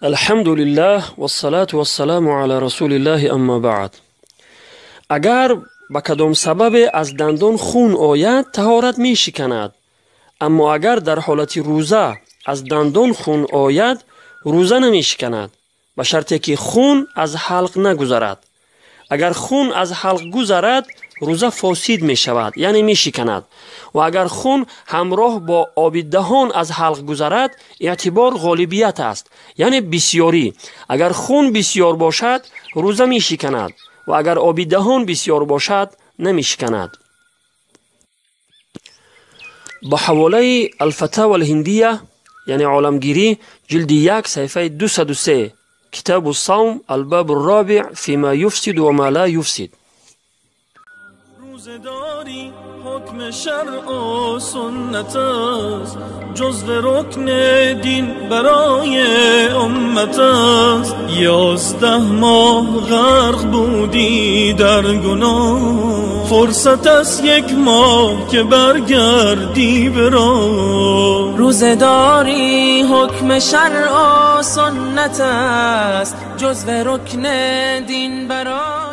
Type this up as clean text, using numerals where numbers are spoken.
الحمد لله والصلاة والسلام على رسول الله اما بعد. اگر با کدام سبب از دندان خون آید طهارت می شکند، اما اگر در حالت روزه از دندان خون آید روزه نمی شکند به شرطی که خون از حلق نگذرد. اگر خون از حلق گذرد روزه فاسد می شود، یعنی می شکند. و اگر خون همراه با آب دهان از حلق گذرد اعتبار غالبیت است، یعنی بسیاری. اگر خون بسیار باشد روزه می شکند و اگر آب دهان بسیار باشد نمی شکند. با حواله الفتاوی الهندیه یعنی عالمگیری جلد 1 صفحه 203 کتاب الصوم الباب الرابع فيما يفسد وما لا يفسد. روزداری حکم شرع و سنت است، جزو رکن دین برای امت است. 11 ماه غرق بودی در گناه، فرصت است 1 ماه که برگردی به راه. روزداری حکم شرع و سنت است، جزو رکن دین برای